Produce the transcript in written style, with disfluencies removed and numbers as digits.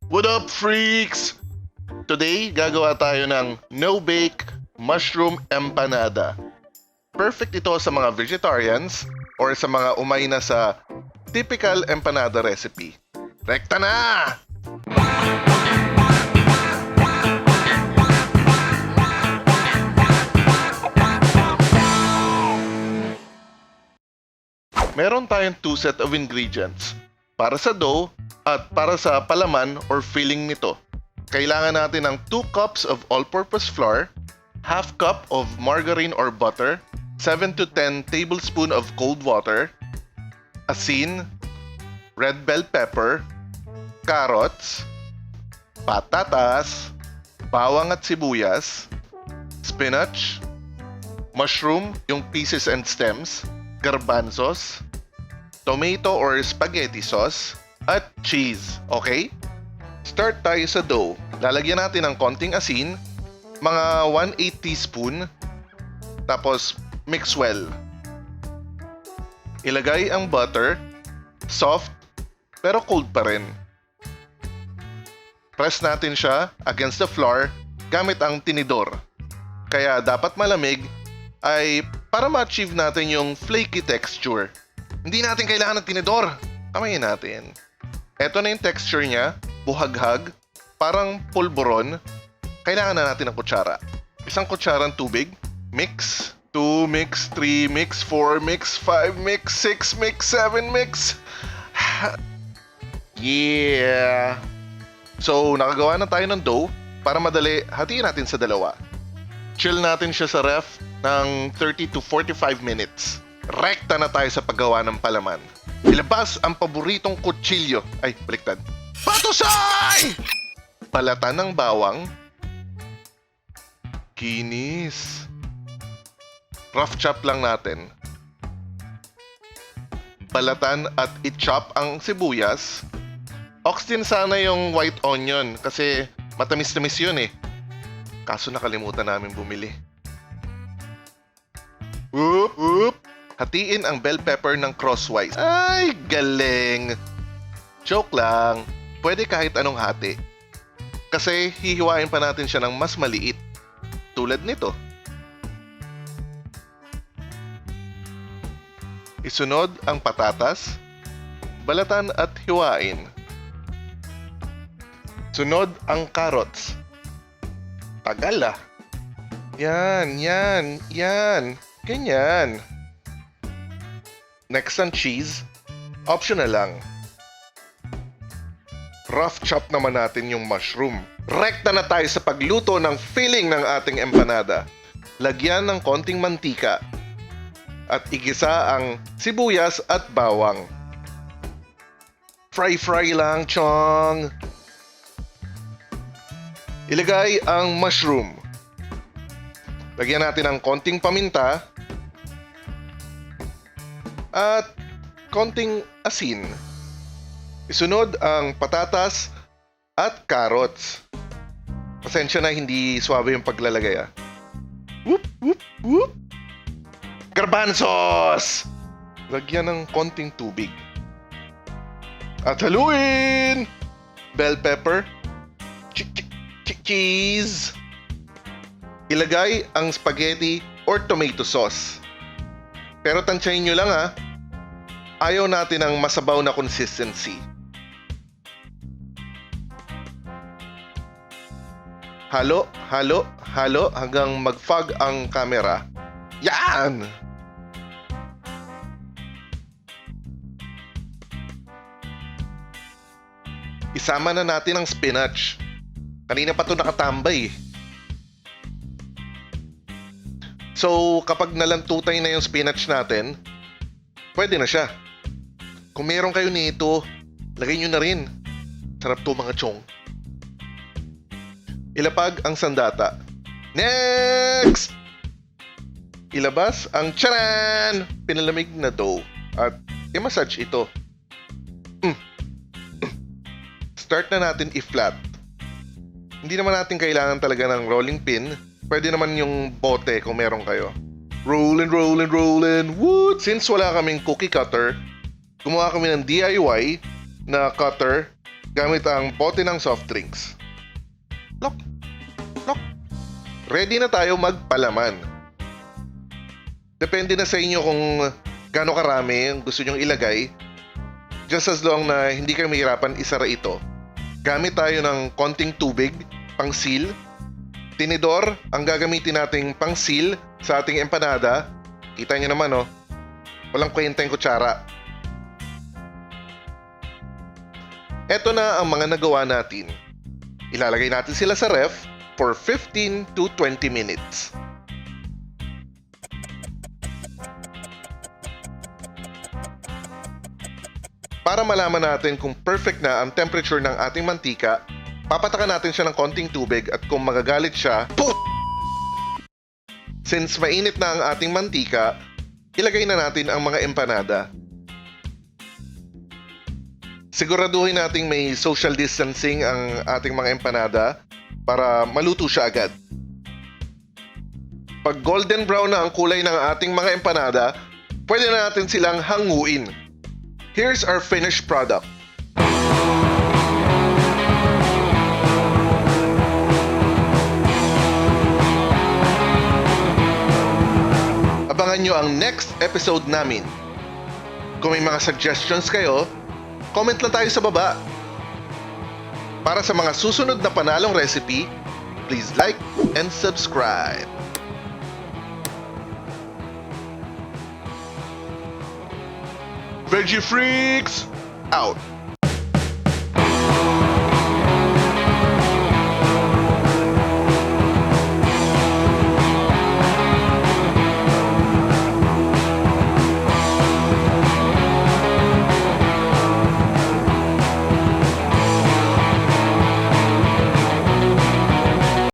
What up, freaks? Today, gagawa tayo ng no-bake mushroom empanada. Perfect ito sa mga vegetarians or sa mga umay na sa typical empanada recipe. Rekta na! Meron tayong 2 set of ingredients para sa dough at para sa palaman or filling nito. Kailangan natin ng 2 cups of all-purpose flour, half cup of margarine or butter, 7 to 10 tablespoon of cold water, asin, red bell pepper, carrots, patatas, bawang at sibuyas, spinach, mushroom, yung pieces and stems, garbanzos, tomato or spaghetti sauce, at cheese. Okay? Start tayo sa dough. Lalagyan natin ng konting asin, mga 1/8 teaspoon, tapos mix well. Ilagay ang butter, soft, pero cold pa rin. Press natin siya against the flour gamit ang tinidor. Kaya dapat malamig ay para ma-achieve natin yung flaky texture. Hindi natin kailangan ng tinidor. Kamayin natin. Ito na yung texture niya, buhaghag, parang pulburon. Kailangan na natin ng kutsara. 1 kutsarang tubig, mix, 2 mix, 3 mix, 4 mix, 5 mix, 6 mix, 7 mix. Yeah! So, nakagawa na tayo ng dough. Para madali, hatiin natin sa dalawa. Chill natin siya sa ref ng 30 to 45 minutes. Rekta na tayo sa paggawa ng palaman. Ilabas ang paboritong kutsilyo. Ay, baliktad. Patusay! Balatan ng bawang. Kinis. Rough chop lang natin. Balatan at i-chop ang sibuyas. Ox din sana yung white onion kasi matamis-tamis yun eh. Kaso nakalimutan namin bumili. Whoop, whoop. Hatiin ang bell pepper ng crosswise. Ay, galing! Joke lang. Pwede kahit anong hati. Kasi hihiwain pa natin siya ng mas maliit. Tulad nito. Isunod ang patatas, balatan at hiwain. Sunod ang carrots. Tagal ah. Yan. Ganyan. Next ang cheese. Optional lang. Rough chop naman natin yung mushroom. Rekta na tayo sa pagluto ng filling ng ating empanada. Lagyan ng konting mantika. At igisa ang sibuyas at bawang. Fry lang, chong! Ilagay ang mushroom. Lagyan natin ng konting paminta at konting asin. Isunod ang patatas at carrots. Pasensya na hindi suwabe yung paglalagay ah. Whoop, whoop, whoop. Garbanzos! Lagyan ng konting tubig. At haluin! Bell pepper. Cheese. Ilagay ang spaghetti or tomato sauce. Pero tansyahin nyo lang ha. Ayaw natin ng masabaw na consistency. Halo hanggang mag-fog ang camera. Yan! Isama na natin ang spinach. Kanina pa ito nakatambay. So, kapag nalantutay na yung spinach natin, pwede na siya. Kung meron kayo nito, lagay nyo na rin. Sarap to mga chong. Ilapag ang sandata. Next! Ilabas ang charan! Pinalamig na dough. At i-massage ito. Start na natin i-flat. Hindi naman natin kailangan talaga ng rolling pin. Pwede naman yung bote kung meron kayo. Rollin'. Wood! Since wala kaming cookie cutter, gumawa kami ng DIY na cutter gamit ang bote ng soft drinks. Lock! Lock! Ready na tayo magpalaman. Depende na sa inyo kung gaano karami ang gusto nyong ilagay. Just as long na hindi kayo mahirapan isara ito. Gamit tayo ng konting tubig, pang-seal. Tinidor ang gagamitin nating pang-seal sa ating empanada. Kita nyo naman, oh. Walang kwenta yung kutsara. Eto na ang mga nagawa natin. Ilalagay natin sila sa ref for 15 to 20 minutes. Para malaman natin kung perfect na ang temperature ng ating mantika, papatakan natin siya ng konting tubig at kung magagalit siya, since mainit na ang ating mantika, ilagay na natin ang mga empanada. Siguraduhin nating may social distancing ang ating mga empanada para maluto siya agad. Pag golden brown na ang kulay ng ating mga empanada, pwede na natin silang hanguin. Here's our finished product. Abangan nyo ang next episode namin. Kung may mga suggestions kayo, comment lang tayo sa baba. Para sa mga susunod na panalong recipe, please like and subscribe. Veggie Freaks, out!